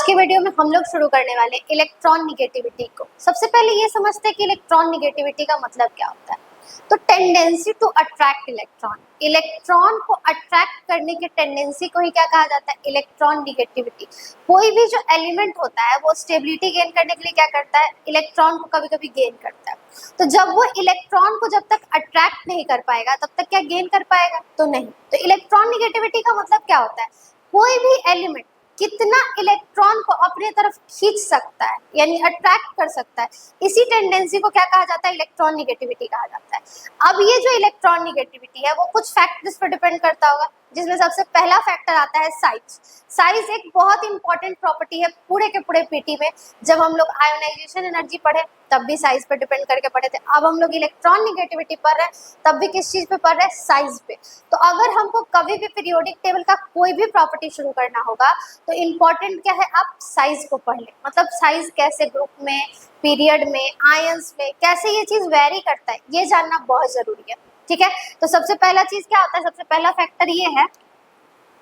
की वीडियो में हम लोग शुरू करने वाले इलेक्ट्रॉन निगेटिविटी को। सबसे पहले ये समझते हैं कि इलेक्ट्रॉन निगेटिविटी का मतलब क्या होता है। तो tendency to attract electron, electron को अट्रैक्ट करने की टेंडेंसी को ही क्या कहा जाता है, इलेक्ट्रॉन निगेटिविटी। कोई भी जो एलिमेंट होता है वो स्टेबिलिटी गेन करने के लिए क्या करता है, इलेक्ट्रॉन को कभी कभी गेन करता है। तो जब वो इलेक्ट्रॉन को जब तक अट्रैक्ट नहीं कर पाएगा तब तक क्या गेन कर पाएगा, तो नहीं। तो इलेक्ट्रॉन निगेटिविटी का मतलब क्या होता है, कोई भी एलिमेंट कितना इलेक्ट्रॉन को अपने तरफ खींच सकता है यानी अट्रैक्ट कर सकता है, इसी टेंडेंसी को क्या कहा जाता है, इलेक्ट्रॉन निगेटिविटी कहा जाता है। अब ये जो इलेक्ट्रॉन निगेटिविटी है वो कुछ फैक्टर्स पर डिपेंड करता होगा, जिसमें सबसे पहला फैक्टर आता है साइज। साइज एक बहुत इंपॉर्टेंट प्रॉपर्टी है पूरे के पूरे पीटी में। जब हम लोग आयोनाइजेशन एनर्जी पढ़े तब भी साइज पर डिपेंड करके पढ़े थे। अब हम लोग इलेक्ट्रॉन निगेटिविटी पढ़ रहे हैं तब भी किस चीज पे पढ़ रहे हैं, साइज पे। तो अगर हमको कभी भी पीरियोडिक टेबल का कोई भी प्रॉपर्टी शुरू करना होगा तो इम्पोर्टेंट क्या है, आप साइज को पढ़ लें। मतलब साइज कैसे ग्रुप में, पीरियड में, आयंस में कैसे ये चीज वेरी करता है, ये जानना बहुत जरूरी है। ठीक है, तो सबसे पहला चीज क्या होता है, सबसे पहला फैक्टर ये है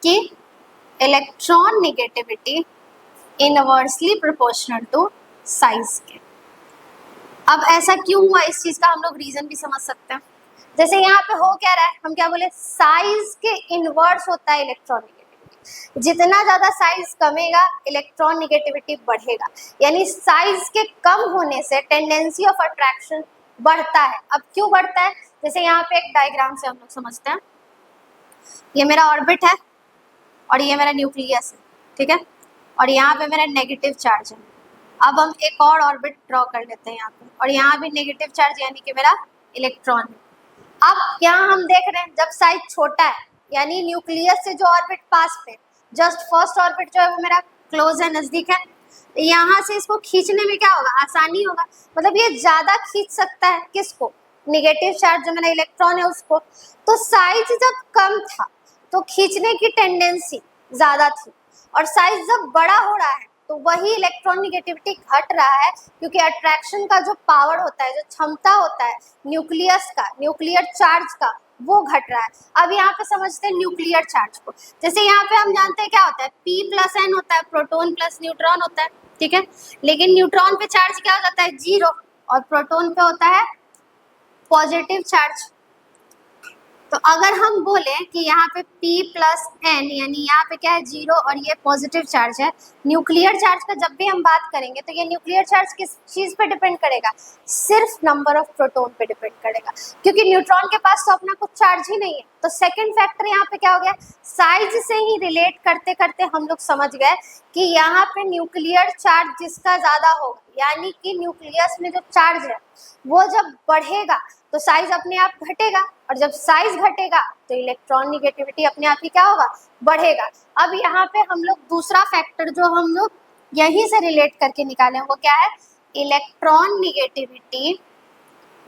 कि electronegativity inversely proportional to size के। अब ऐसा क्यों हुआ, इस चीज का हम लोग रीजन भी समझ सकते हैं। जैसे यहाँ पे हो क्या रहा है, हम क्या बोले, साइज के इनवर्स होता है इलेक्ट्रॉन निगेटिविटी। जितना ज्यादा साइज कमेगा इलेक्ट्रॉन निगेटिविटी बढ़ेगा, यानी साइज के कम होने से टेंडेंसी ऑफ अट्रैक्शन बढ़ता है। अब क्यों बढ़ता है, जैसे यहाँ पे एक डायग्राम से हम लोग समझते हैं। ये मेरा ऑर्बिट है और ये मेरा न्यूक्लियस है, ठीक है, और यहाँ पे मेरा नेगेटिव चार्ज है। अब हम एक और ऑर्बिट ड्रॉ कर लेते हैं यहाँ पे, और यहाँ भी नेगेटिव चार्ज यानी कि मेरा इलेक्ट्रॉन है। अब यहाँ हम देख रहे हैं जब साइज छोटा है यानी न्यूक्लियस से जो ऑर्बिट पास पे, जस्ट फर्स्ट ऑर्बिट जो है वो मेरा क्लोज है, नजदीक है, तो यहाँ से इसको खींचने में क्या होगा, आसानी होगा। मतलब ये ज्यादा खींच सकता है किसको, निगेटिव चार्ज जो मेरा इलेक्ट्रॉन है उसको। तो साइज जब कम था तो खींचने की टेंडेंसी ज्यादा थी, और साइज जब बड़ा हो रहा है तो वही इलेक्ट्रॉन निगेटिविटी घट रहा है, क्योंकि अट्रैक्शन का जो पावर होता है, जो क्षमता होता है न्यूक्लियस का, न्यूक्लियर चार्ज का, वो घट रहा है। अब यहाँ पे समझते हैं न्यूक्लियर चार्ज को। जैसे यहाँ पे हम जानते हैं क्या होता है, P+N होता है, प्रोटॉन प्लस न्यूट्रॉन होता है, ठीक है। लेकिन न्यूट्रॉन पे चार्ज क्या हो जाता है, 0, और प्रोटॉन पे होता है पॉजिटिव चार्ज। तो अगर हम बोले कि यहाँ पे P+N यानी यहाँ पे क्या है, 0, और ये पॉजिटिव चार्ज है। न्यूक्लियर चार्ज का जब भी हम बात करेंगे तो ये न्यूक्लियर चार्ज किस चीज पे डिपेंड करेगा, सिर्फ नंबर ऑफ प्रोटॉन पे डिपेंड करेगा, क्योंकि न्यूट्रॉन के पास तो अपना कुछ चार्ज ही नहीं है। तो सेकंड फैक्टर यहाँ पे क्या हो गया, साइज से ही रिलेट करते करते हम लोग समझ गए कि यहाँ पे न्यूक्लियर चार्ज जिसका ज्यादा होगा, यानी कि न्यूक्लियस में जो चार्ज है वो जब बढ़ेगा तो साइज अपने आप घटेगा, और जब साइज घटेगा तो इलेक्ट्रॉन निगेटिविटी अपने आप ही क्या होगा, बढ़ेगा। अब यहाँ पे हम लोग दूसरा फैक्टर जो हम लोग यहीं से रिलेट करके निकाले वो क्या है, electronegativity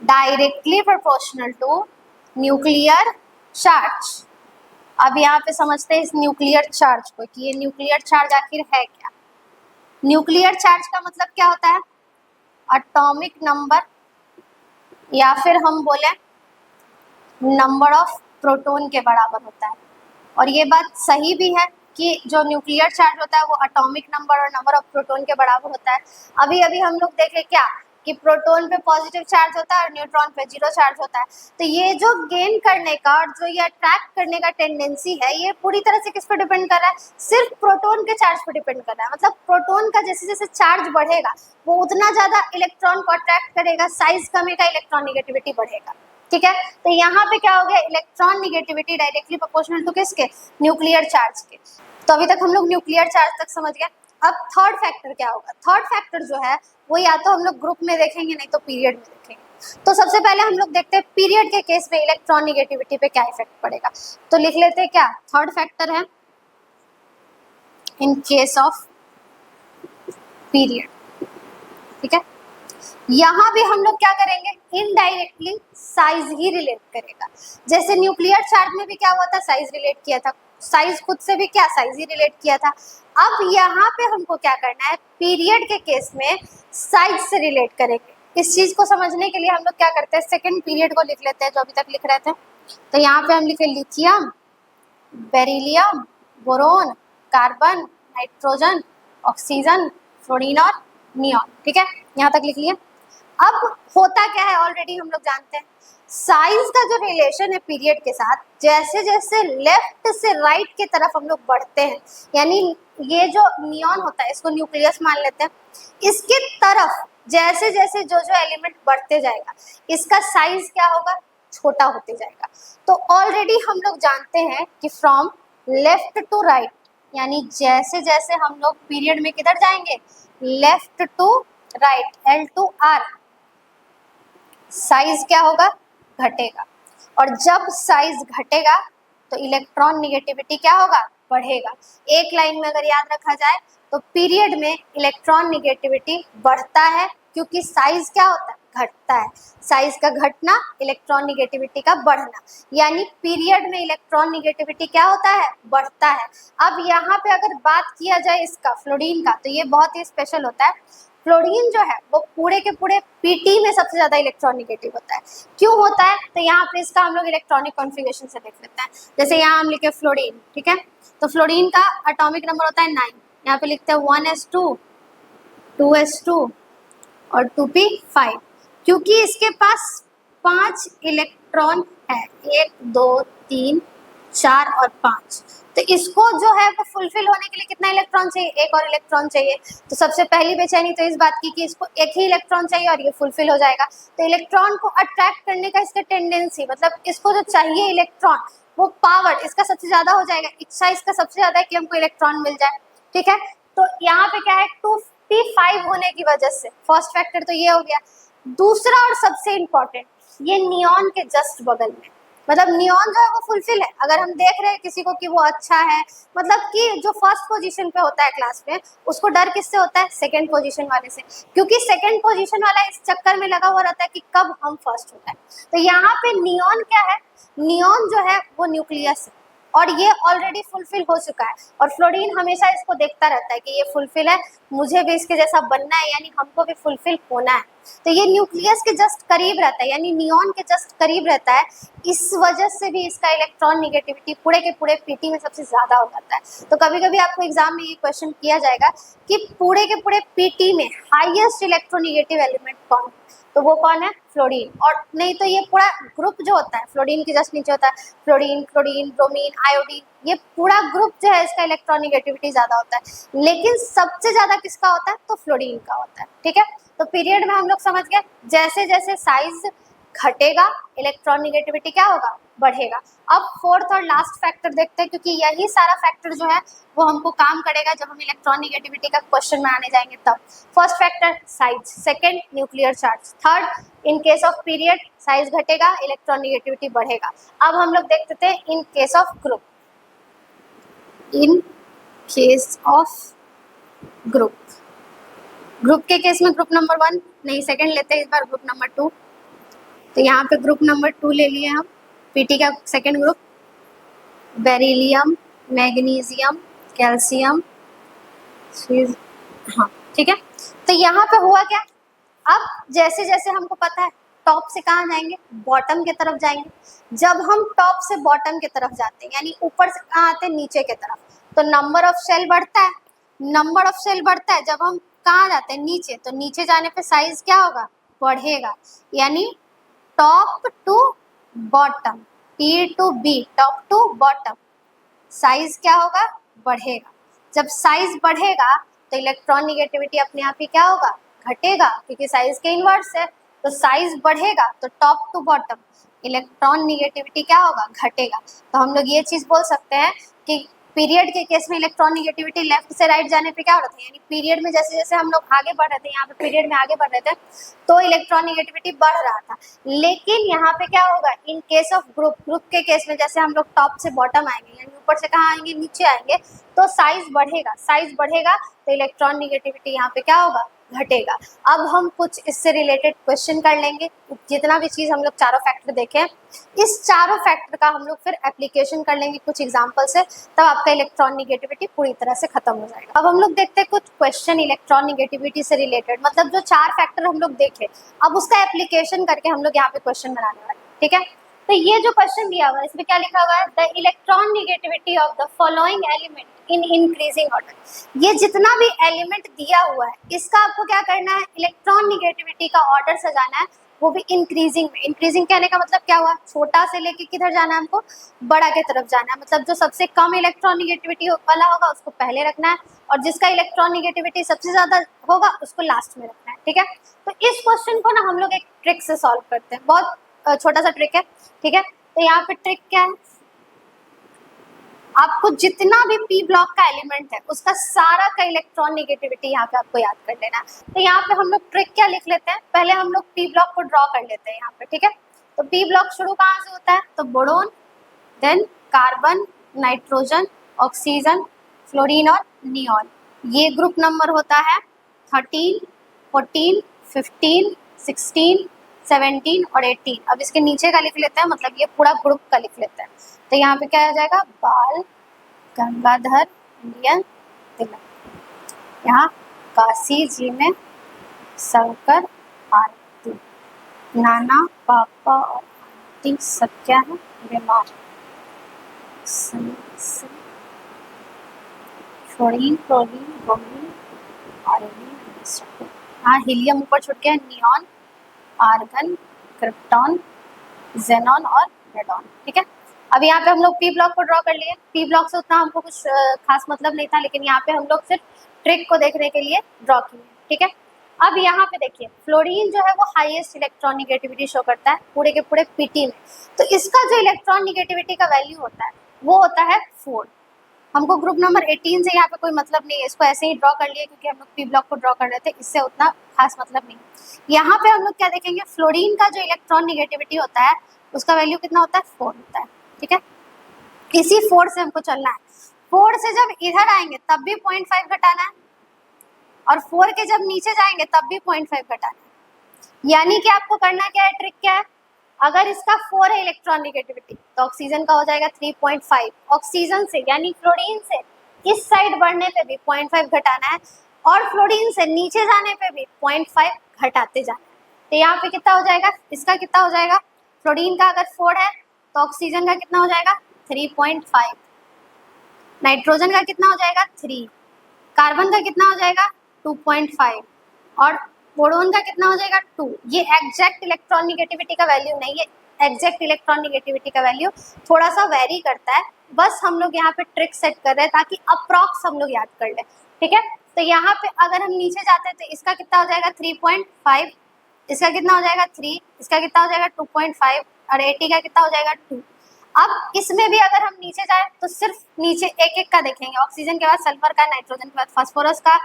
directly proportional to nuclear charge. अब यहाँ पे समझते हैं इस न्यूक्लियर चार्ज को कि ये न्यूक्लियर चार्ज आखिर है क्या। न्यूक्लियर चार्ज का मतलब क्या होता है, एटॉमिक नंबर, या फिर हम बोले नंबर ऑफ प्रोटॉन के बराबर होता है। और ये बात सही भी है कि जो न्यूक्लियर चार्ज होता है वो एटॉमिक नंबर और नंबर ऑफ प्रोटॉन के बराबर होता है। अभी अभी हम लोग देखे क्या कि प्रोटॉन पे पॉजिटिव चार्ज होता है और न्यूट्रॉन पे 0 चार्ज होता है। तो ये जो गेन करने का और जो ये अट्रैक्ट करने का टेंडेंसी है, ये पूरी तरह से किस पर डिपेंड कर रहा है, सिर्फ प्रोटॉन के चार्ज पर डिपेंड कर रहा है। मतलब प्रोटॉन का जैसे जैसे चार्ज बढ़ेगा वो उतना ज्यादा इलेक्ट्रॉन को अट्रैक्ट करेगा, साइज कमेगा, इलेक्ट्रॉन निगेटिविटी बढ़ेगा। ठीक है, तो यहाँ पे क्या हो गया, electronegativity directly proportional to किसके, न्यूक्लियर चार्ज के। तो अभी तक हम लोग न्यूक्लियर चार्ज तक समझ गए। अब थर्ड फैक्टर क्या होगा, थर्ड फैक्टर जो है वो या तो हम लोग ग्रुप में देखेंगे नहीं तो पीरियड में देखेंगे। तो सबसे पहले हम लोग देखते हैं पीरियड के केस में इलेक्ट्रॉन निगेटिविटी पे क्या इफेक्ट पड़ेगा। तो लिख लेते हैं क्या, थर्ड फैक्टर है इन केस ऑफ पीरियड। ठीक है, यहाँ भी हम लोग क्या करेंगे, इनडायरेक्टली साइज ही रिलेट करेगा। जैसे न्यूक्लियर चार्ज में भी क्या हुआ था, साइज रिलेट किया था, साइज खुद से भी क्या साइज ही रिलेट किया था। अब यहाँ पे हमको क्या करना है, पीरियड के केस में साइज से रिलेट करेंगे। इस चीज को समझने के लिए हम लोग क्या करते हैं, सेकेंड पीरियड को लिख लेते हैं जो अभी तक लिख रहे थे। तो यहाँ पे हम लिखे lithium, beryllium, boron, carbon, nitrogen, oxygen, fluorine और नियॉन। ठीक है, यहाँ तक लिख लिया। अब होता क्या है ऑलरेडी हम लोग जानते हैं, साइज का जो रिलेशन है पीरियड के साथ, जैसे जैसे लेफ्ट से राइट की तरफ हम लोग बढ़ते हैं, यानी ये जो नियॉन होता है इसको न्यूक्लियस मान लेते हैं, इसके तरफ जैसे जैसे जो जो एलिमेंट बढ़ते जाएगा इसका साइज क्या होगा, छोटा होते जाएगा। तो ऑलरेडी हम लोग जानते हैं कि फ्रॉम लेफ्ट टू राइट, यानी जैसे जैसे हम लोग पीरियड में किधर जाएंगे, left to right, L to R, size क्या होगा, घटेगा। और जब साइज घटेगा तो इलेक्ट्रॉन निगेटिविटी क्या होगा, बढ़ेगा। एक लाइन में अगर याद रखा जाए तो पीरियड में इलेक्ट्रॉन निगेटिविटी बढ़ता है, क्योंकि साइज क्या होता है, घटता है। साइज का घटना, इलेक्ट्रॉन निगेटिविटी का बढ़ना, यानी पीरियड में इलेक्ट्रॉन निगेटिविटी क्या होता है, बढ़ता है। अब यहाँ पे अगर बात किया जाए इसका फ्लोरीन का, तो ये बहुत ही स्पेशल होता है। फ्लोरीन जो है वो पूरे के पूरे पीटी में सबसे ज्यादा इलेक्ट्रॉन निगेटिव होता है। क्यों होता है, तो यहाँ पे इसका हम लोग इलेक्ट्रॉनिक कॉन्फ़िगरेशन से देख लेते हैं। जैसे यहाँ हम लिखे फ्लोरीन, ठीक है, तो फ्लोरीन का एटॉमिक नंबर होता है 9, यहाँ पे लिखते हैं 1s2, 2s2 और 2p5, क्योंकि इसके पास 5 इलेक्ट्रॉन है, 1 2 3 4 और 5। तो इसको जो है वो फुलफिल होने के लिए कितना इलेक्ट्रॉन चाहिए, एक और इलेक्ट्रॉन चाहिए। तो सबसे पहली बेचैनी तो इस बात की कि इसको एक ही इलेक्ट्रॉन चाहिए और ये फुलफिल हो जाएगा। तो इलेक्ट्रॉन को अट्रैक्ट करने का इसका टेंडेंसी, मतलब इसको जो चाहिए इलेक्ट्रॉन, वो पावर इसका सबसे ज्यादा हो जाएगा, इच्छा इसका सबसे ज्यादा है कि हमको इलेक्ट्रॉन मिल जाए। ठीक है, तो यहाँ पे क्या है, 2p5 होने की वजह से फर्स्ट फैक्टर तो ये हो गया। दूसरा और सबसे इम्पोर्टेंट, ये नियॉन के जस्ट बगल में, मतलब नियॉन जो है वो फुलफिल है। अगर हम देख रहे हैं किसी को कि वो अच्छा है, मतलब कि जो फर्स्ट पोजीशन पे होता है क्लास में, उसको डर किससे होता है, सेकंड पोजीशन वाले से, क्योंकि सेकंड पोजीशन वाला इस चक्कर में लगा हुआ रहता है कि कब हम फर्स्ट होता है। तो यहाँ पे नियॉन क्या है, नियॉन जो है वो न्यूक्लियस है और ये ऑलरेडी फुलफिल हो चुका है। और फ्लोरीन हमेशा इसको देखता रहता है कि ये फुलफिल है, मुझे भी इसके जैसा बनना है, यानी हमको भी फुलफिल होना है। तो ये न्यूक्लियस के जस्ट करीब रहता है, यानी नियॉन के जस्ट करीब रहता है। इस वजह से भी इसका इलेक्ट्रॉन निगेटिविटी पूरे के पूरे पीटी में सबसे ज्यादा हो जाता है। तो कभी कभी आपको एग्जाम में ये क्वेश्चन किया जाएगा कि पूरे के पूरे पीटी में हाईएस्ट इलेक्ट्रोनिगेटिव एलिमेंट कौन है, तो वो कौन है, फ्लोरीन। और नहीं तो ये पूरा ग्रुप जो होता है, फ्लोरीन के जस्ट नीचे होता है फ्लोरीन, क्लोरीन, ब्रोमीन, आयोडीन, ये पूरा ग्रुप जो है इसका इलेक्ट्रोनिगेटिविटी ज्यादा होता है। लेकिन सबसे ज्यादा किसका होता है, तो फ्लोरीन का होता है। ठीक है, तो पीरियड में हम लोग समझ गए, जैसे जैसे साइज घटेगा इलेक्ट्रॉन निगेटिविटी क्या होगा, बढ़ेगा। अब फोर्थ और लास्ट फैक्टर देखते हैं, क्योंकि यही सारा फैक्टर जो है वो हमको काम करेगा जब हम इलेक्ट्रॉन निगेटिविटी का क्वेश्चन में आने जाएंगे तब। First factor size, second nuclear charge, third in case of period size घटेगा इलेक्ट्रॉन निगेटिविटी बढ़ेगा। अब हम लोग देखते थे in case of group, in case of group, group के केस में ग्रुप नंबर 1 नहीं, सेकंड लेते हैं इस बार, ग्रुप नंबर 2। तो यहाँ पे ग्रुप नंबर 2 ले लिए हम, पीटी का second group, beryllium, magnesium, calcium, हाँ ठीक है। तो यहाँ पे हुआ क्या, अब जैसे जैसे हमको पता है टॉप से कहाँ जाएंगे, बॉटम की तरफ जाएंगे। जब हम टॉप से बॉटम की तरफ जाते हैं, यानी ऊपर से कहाँ आते हैं, नीचे की तरफ, तो नंबर ऑफ शेल बढ़ता है। नंबर ऑफ शेल बढ़ता है जब हम कहाँ जाते हैं, नीचे, तो नीचे जाने पे साइज क्या होगा, बढ़ेगा। यानी top to bottom, P to B, top to bottom, size क्या होगा, बढ़ेगा। जब साइज बढ़ेगा तो इलेक्ट्रॉन निगेटिविटी अपने आप ही क्या होगा, घटेगा, क्योंकि साइज के इनवर्स है। तो साइज बढ़ेगा तो top to bottom electronegativity क्या होगा, घटेगा। तो हम लोग ये चीज बोल सकते हैं कि पीरियड के केस में इलेक्ट्रॉन निगेटिविटी लेफ्ट से राइट जाने पे क्या हो रहा था, यानी पीरियड में जैसे जैसे हम लोग आगे बढ़ रहे थे, यहाँ पे पीरियड में आगे बढ़ रहे थे तो इलेक्ट्रॉन निगेटिविटी बढ़ रहा था। लेकिन यहाँ पे क्या होगा, in case of group, group के केस में जैसे हम लोग टॉप से बॉटम आएंगे, यानी ऊपर से कहाँ आएंगे, नीचे आएंगे, तो साइज बढ़ेगा। साइज बढ़ेगा तो इलेक्ट्रॉन निगेटिविटी यहाँ पे क्या होगा, घटेगा। अब हम कुछ इससे रिलेटेड क्वेश्चन कर लेंगे। जितना भी चीज हम लोग चारों फैक्टर देखें, इस चारों फैक्टर का हम लोग फिर एप्लीकेशन कर लेंगे कुछ एग्जांपल से, तब आपका इलेक्ट्रॉन निगेटिविटी पूरी तरह से खत्म हो जाएगा। अब हम लोग देखते हैं कुछ क्वेश्चन इलेक्ट्रॉन निगेटिविटी से रिलेटेड, मतलब जो 4 फैक्टर हम लोग देखे, अब उसका एप्लीकेशन करके हम लोग यहाँ पे क्वेश्चन बनाने वाले। ठीक है, तो ये जो क्वेश्चन दिया हुआ है इसमें क्या लिखा हुआ है, the electron negativity of the following element in increasing order. ये जितना भी एलिमेंट दिया हुआ है इसका आपको क्या करना है, इलेक्ट्रॉन निगेटिविटी का ऑर्डर सजाना है, वो भी इंक्रीजिंग में। इंक्रीजिंग कहने का मतलब क्या हुआ, छोटा से लेके किधर जाना है हमको, बड़ा के तरफ जाना है। मतलब जो सबसे कम इलेक्ट्रॉन निगेटिविटी वाला होगा उसको पहले रखना है, और जिसका इलेक्ट्रॉन निगेटिविटी सबसे ज्यादा होगा उसको लास्ट में रखना है, ठीक है। तो इस क्वेश्चन को ना हम लोग एक ट्रिक से सॉल्व करते हैं, बहुत छोटा सा ट्रिक है, ठीक है। तो यहाँ पे ट्रिक क्या है, आपको जितना भी पी ब्लॉक का एलिमेंट है उसका सारा का इलेक्ट्रॉन निगेटिविटी यहाँ पे आपको याद कर लेना है। तो यहाँ पे हम लोग ट्रिक क्या लिख लेते हैं, पहले हम लोग पी ब्लॉक को ड्रॉ कर लेते हैं यहाँ पे, ठीक है। तो पी ब्लॉक शुरू कहाँ से होता है, तो boron, then carbon, nitrogen, oxygen, fluorine और नियॉन। ये ग्रुप नंबर होता है 13, 14, 15, 16, 17 और 18। अब इसके नीचे का लिख लेते हैं, मतलब ये पूरा ग्रुप का लिख लेते हैं। तो यहाँ पे क्या आ जाएगा, बाल गंगाधर इंडियन तिलक, यहाँ काशी जी में शंकर आरती, नाना पापा और आंटी सब क्या है बीमार, फ्लोरीन, क्लोरीन, ब्रोमीन, आयोडीन, हाँ हीलियम ऊपर छूट गया, नियॉन, आर्गन, क्रिप्टॉन, जेनॉन और रेडॉन, ठीक है। अब यहाँ पे हम लोग पी ब्लॉक को ड्रॉ कर लिए। पी ब्लॉक से उतना हमको कुछ खास मतलब नहीं था, लेकिन यहाँ पे हम लोग सिर्फ ट्रिक को देखने के लिए ड्रॉ किए, ठीक है। अब यहाँ पे देखिए फ्लोरीन जो है वो हाईएस्ट इलेक्ट्रॉन निगेटिविटी शो करता है पूरे के पूरे पीटी में। तो इसका जो इलेक्ट्रॉन निगेटिविटी का वैल्यू होता है वो होता है 4। हमको ग्रुप नंबर 18 से यहाँ पे कोई मतलब नहीं है, इसको ऐसे ही ड्रॉ कर लिए क्योंकि हम लोग पी ब्लॉक को ड्रॉ कर रहे थे, इससे उतना खास मतलब नहीं। यहाँ पे हम लोग क्या देखेंगे, फ्लोरीन का जो इलेक्ट्रॉन निगेटिविटी होता है उसका वैल्यू कितना होता है, 4 होता है, ठीक है। इसी 4 से हमको चलना है। 4 से जब इधर आएंगे तब भी 0.5 घटाना है, और 4 के जब नीचे जाएंगे तब भी 0.5 घटाना है। यानी कि आपको करना क्या है, ट्रिक क्या है, अगर इसका 4 है इलेक्ट्रॉन निगेटिविटी तो ऑक्सीजन का हो जाएगा 3.5। ऑक्सीजन से यानी फ्लोरीन से इस साइड बढ़ने पे भी 0.5 घटाना है, और फ्लोरीन से नीचे जाने पे भी 0.5 घटाते जाना है। तो यहाँ पे कितना हो जाएगा, इसका कितना हो जाएगा, फ्लोरीन का अगर 4 है तो ऑक्सीजन का कितना हो जाएगा 3.5, नाइट्रोजन का कितना हो जाएगा 3, कार्बन का कितना हो जाएगा 2.5 और बोरोन का कितना हो जाएगा 2। ये एग्जैक्ट इलेक्ट्रॉन निगेटिविटी का वैल्यू नहीं है, एग्जैक्ट इलेक्ट्रॉन निगेटिविटी का वैल्यू थोड़ा सा वेरी करता है। बस हम लोग यहाँ पे ट्रिक सेट कर रहे हैं ताकि अप्रॉक्स हम लोग याद कर ले, ठीक है। तो यहाँ पे अगर हम नीचे जाते हैं तो इसका कितना हो जाएगा 3.5, इसका कितना हो जाएगा 3, इसका कितना हो जाएगा 2.5 और 80 का कितना हो जाएगा 2। अब इसमें भी अगर हम नीचे जाए तो सिर्फ नीचे एक एक का देखेंगे, ऑक्सीजन के बाद सल्फर का, नाइट्रोजन के बाद फास्फोरस का,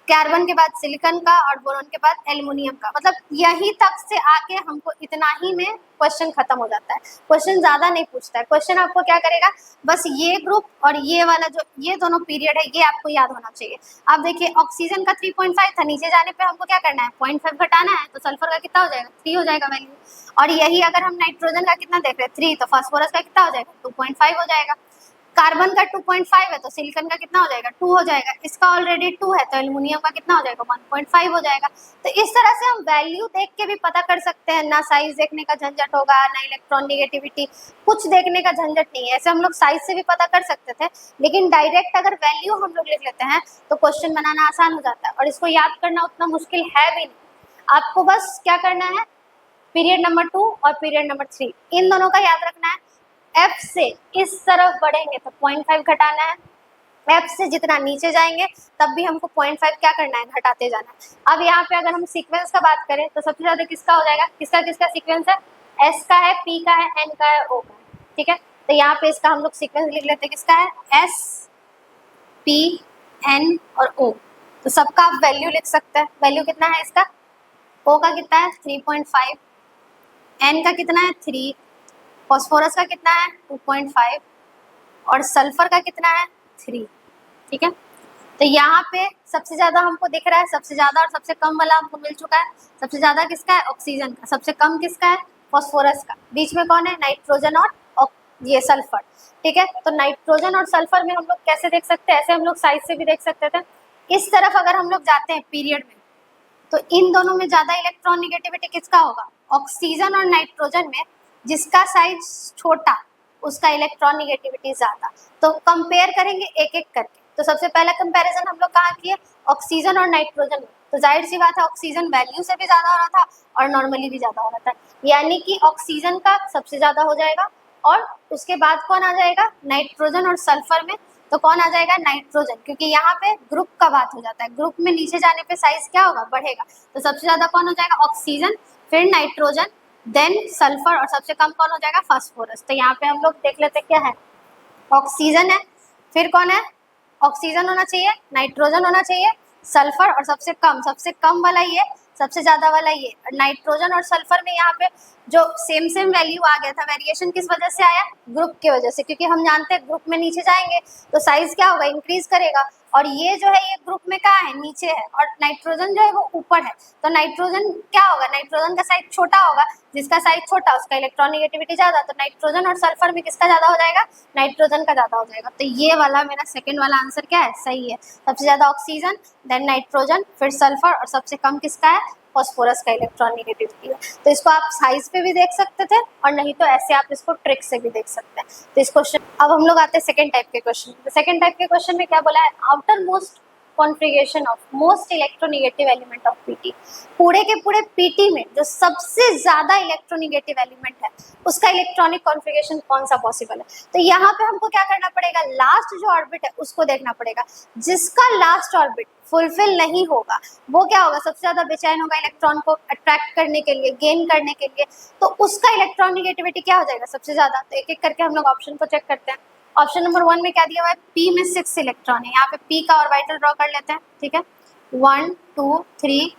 कार्बन के बाद सिलिकॉन का और बोरोन के बाद एल्युमिनियम का। मतलब यही तक से आके हमको इतना ही में क्वेश्चन खत्म हो जाता है। क्वेश्चन ज्यादा नहीं पूछता है। क्वेश्चन आपको क्या करेगा, बस ये ग्रुप और ये वाला जो ये दोनों पीरियड है ये आपको याद होना चाहिए। आप देखिए ऑक्सीजन का 3.5 था, नीचे जाने पे हमको क्या करना है 0.5 घटाना है, तो सल्फर का कितना हो जाएगा 3 हो जाएगा वैल्यू। और यही अगर हम नाइट्रोजन का कितना देख रहे हैं 3, तो फास्फोरस का कितना हो जाएगा 2.5 हो जाएगा। कार्बन का 2.5 है तो सिलिकॉन का कितना हो जाएगा 2 हो जाएगा। इसका ऑलरेडी 2 है तो एल्युमिनियम का कितना हो जाएगा 1.5 हो जाएगा। तो इस तरह से हम वैल्यू देख के भी पता कर सकते हैं, ना साइज देखने का झंझट होगा, ना इलेक्ट्रॉन निगेटिविटी कुछ देखने का झंझट नहीं है। ऐसे हम लोग साइज से भी पता कर सकते थे, लेकिन डायरेक्ट अगर वैल्यू हम लोग लिख लेते हैं तो क्वेश्चन बनाना आसान हो जाता है और इसको याद करना उतना मुश्किल है भी नहीं। आपको बस क्या करना है, पीरियड नंबर 2 और पीरियड नंबर 3 इन दोनों का याद रखना है। F से इस तरफ बढ़ेंगे तो 0.5 घटाना है, F से जितना नीचे जाएंगे तब भी हमको 0.5 क्या करना है घटाते जाना है। अब यहाँ पे अगर हम सीक्वेंस का बात करें तो सबसे ज्यादा किसका हो जाएगा, किसका किसका सीक्वेंस है, S का है, P का है, N का है, O का है, ठीक है। तो यहाँ पे इसका हम लोग सीक्वेंस लिख लेते हैं, किसका है S, P, N और O। तो सबका आप वैल्यू लिख सकते हैं। वैल्यू कितना है इसका, O का कितना है 3.5, N का कितना है 3, फास्फोरस का कितना है 2.5 और सल्फर का कितना है 3, ठीक है। तो यहाँ पे सबसे ज्यादा हमको दिख रहा है, सबसे ज्यादा और सबसे कम वाला हमको मिल चुका है। सबसे ज्यादा किसका है ऑक्सीजन का, सबसे कम किसका है फास्फोरस का, बीच में कौन है नाइट्रोजन और ये सल्फर, ठीक है। तो नाइट्रोजन और सल्फर में हम लोग कैसे देख सकते हैं, ऐसे हम लोग साइज से भी देख सकते थे। इस तरफ अगर हम लोग जाते हैं पीरियड में तो इन दोनों में ज्यादा इलेक्ट्रॉन निगेटिविटी किसका होगा, ऑक्सीजन और नाइट्रोजन में। जिसका साइज छोटा उसका इलेक्ट्रॉन निगेटिविटी ज्यादा। तो कंपेयर करेंगे एक एक करके। तो सबसे पहला कंपैरिजन हम लोग कहाँ किए, ऑक्सीजन और नाइट्रोजन में। तो जाहिर सी बात है ऑक्सीजन वैल्यू से भी ज्यादा हो रहा था और नॉर्मली भी ज्यादा हो रहा था, यानी कि ऑक्सीजन का सबसे ज्यादा हो जाएगा। और उसके बाद कौन आ जाएगा, नाइट्रोजन और सल्फर में तो कौन आ जाएगा, नाइट्रोजन, क्योंकि यहाँ पे ग्रुप का बात हो जाता है, ग्रुप में नीचे जाने पे साइज क्या होगा, बढ़ेगा। तो सबसे ज्यादा कौन हो जाएगा, ऑक्सीजन, फिर नाइट्रोजन, देन सल्फर, और सबसे कम कौन हो जाएगा, फास्फोरस। तो यहाँ पे हम लोग देख लेते क्या है, ऑक्सीजन है, फिर कौन है, ऑक्सीजन होना चाहिए, नाइट्रोजन होना चाहिए, सल्फर, और सबसे कम वाला ये, सबसे ज्यादा वाला ये। नाइट्रोजन और सल्फर में यहाँ पे जो सेम वैल्यू आ गया था, वेरिएशन किस वजह से आया, ग्रुप की वजह से, क्योंकि हम जानते हैं ग्रुप में नीचे जाएंगे तो साइज क्या होगा, इंक्रीज करेगा। और ये जो है ये ग्रुप में कहाँ है, नीचे है, और नाइट्रोजन जो है वो ऊपर है। तो नाइट्रोजन क्या होगा, नाइट्रोजन का साइज छोटा होगा, जिसका साइज छोटा उसका इलेक्ट्रॉन नेगेटिविटी ज्यादा। तो नाइट्रोजन और सल्फर में किसका ज्यादा हो जाएगा, नाइट्रोजन का ज्यादा हो जाएगा। तो ये वाला मेरा सेकंड वाला आंसर क्या है, सही है। सबसे ज्यादा ऑक्सीजन, देन नाइट्रोजन, फिर सल्फर, और सबसे कम किसका है, फॉस्फोरस का इलेक्ट्रॉन नेगेटिविटी है। तो इसको आप साइज पे भी देख सकते थे, और नहीं तो ऐसे आप इसको ट्रिक से भी देख सकते हैं। तो इस क्वेश्चन, अब हम लोग आते हैं सेकंड टाइप के क्वेश्चन। तो सेकंड टाइप के क्वेश्चन में क्या बोला है, outer most configuration of most electronegative element of PT. पूरे के पूरे पीटी में जो सबसे ज्यादा इलेक्ट्रोनेगेटिव एलिमेंट है उसका इलेक्ट्रॉनिक कॉन्फ़िगरेशन कौन सा पॉसिबल है। तो यहाँ पे हमको क्या करना पड़ेगा, लास्ट जो ऑर्बिट है उसको देखना पड़ेगा। जिसका लास्ट ऑर्बिट फुलफिल नहीं होगा वो क्या होगा, सबसे ज्यादा बेचैन होगा इलेक्ट्रॉन को अट्रैक्ट करने के लिए, गेन करने के लिए। तो उसका इलेक्ट्रॉन निगेटिविटी क्या हो जाएगा, सबसे ज्यादा। तो एक एक करके हम लोग ऑप्शन को चेक करते हैं। ऑप्शन नंबर 1 में क्या दिया हुआ है, पी में 6 इलेक्ट्रॉन है। यहाँ पे पी का ऑर्बिटल ड्रॉ कर लेते हैं, ठीक है। 1 2 3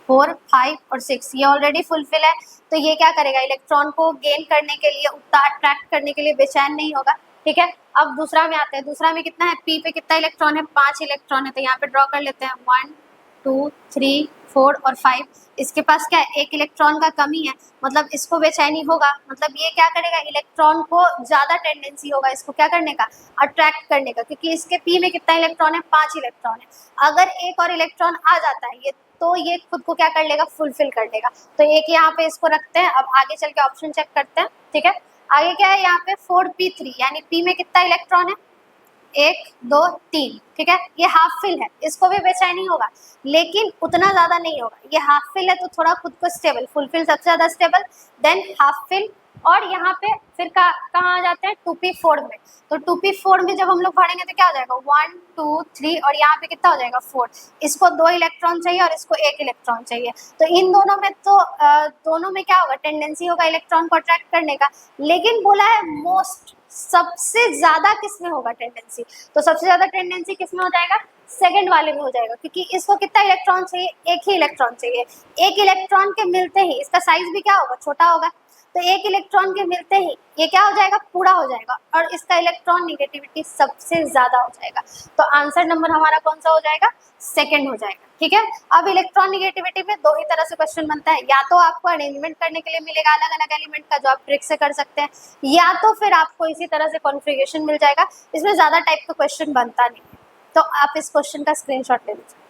4 5 और 6 ये ऑलरेडी फुलफिल है। तो ये क्या करेगा, इलेक्ट्रॉन को गेन करने के लिए, उतना अट्रैक्ट करने के लिए बेचैन नहीं होगा, ठीक है। अब दूसरा में आते हैं, दूसरा में कितना है, पी पे कितना इलेक्ट्रॉन है, 5 इलेक्ट्रॉन है। तो यहाँ पे ड्रॉ कर लेते हैं 1 2 3 4 और 5। इसके पास क्या है, एक इलेक्ट्रॉन का कमी है, मतलब इसको बेचैनी होगा, मतलब ये क्या करेगा, इलेक्ट्रॉन को ज्यादा टेंडेंसी होगा इसको क्या करने का, अट्रैक्ट करने का, क्योंकि इसके पी में कितना इलेक्ट्रॉन है, 5 इलेक्ट्रॉन है। अगर एक और इलेक्ट्रॉन आ जाता है ये, तो ये खुद को क्या कर लेगा, फुलफिल कर लेगा। तो एक यहाँ पे इसको रखते हैं। अब आगे चल के ऑप्शन चेक करते हैं, ठीक है। आगे क्या है, यहाँ पे 4p3, यानी पी में कितना इलेक्ट्रॉन है, 1 2 3, ठीक है। ये हाफ फिल है, इसको भी बेचैनी होगा लेकिन उतना ज्यादा नहीं होगा। ये हाफ फिल है तो थोड़ा खुद को स्टेबल, फुलफिल सबसे ज्यादा स्टेबल, देन हाफ फिल। और यहाँ पे फिर कहाँ आ जाते हैं, 2p4 में। तो 2p4 में जब हम लोग पढ़ेंगे तो क्या हो जाएगा, 1 2 3, और यहाँ पे कितना हो जाएगा, 4। इसको 2 इलेक्ट्रॉन चाहिए और इसको 1 इलेक्ट्रॉन चाहिए। तो इन दोनों में तो दोनों में क्या होगा, टेंडेंसी होगा इलेक्ट्रॉन को अट्रैक्ट करने का। लेकिन बोला है मोस्ट, सबसे ज्यादा किसमें होगा टेंडेंसी, तो सबसे ज्यादा टेंडेंसी किसमें हो जाएगा, सेकंड वाले में हो जाएगा, क्योंकि इसको कितना इलेक्ट्रॉन चाहिए, एक ही इलेक्ट्रॉन चाहिए। एक इलेक्ट्रॉन के मिलते ही इसका साइज भी क्या होगा, छोटा होगा। तो एक इलेक्ट्रॉन के मिलते ही ये क्या हो जाएगा, पूरा हो जाएगा, और इसका इलेक्ट्रॉन निगेटिविटी सबसे ज्यादा हो जाएगा। तो आंसर नंबर हमारा कौन सा हो जाएगा, सेकंड हो जाएगा, ठीक है। अब इलेक्ट्रॉन निगेटिविटी में दो ही तरह से क्वेश्चन बनता है, या तो आपको अरेंजमेंट करने के लिए मिलेगा अलग अलग एलिमेंट का जो आप ट्रिक से कर सकते हैं, या तो फिर आपको इसी तरह से कॉन्फ़िगरेशन मिल जाएगा। इसमें ज्यादा टाइप का क्वेश्चन बनता नहीं है। तो आप इस क्वेश्चन का स्क्रीनशॉट ले लीजिए।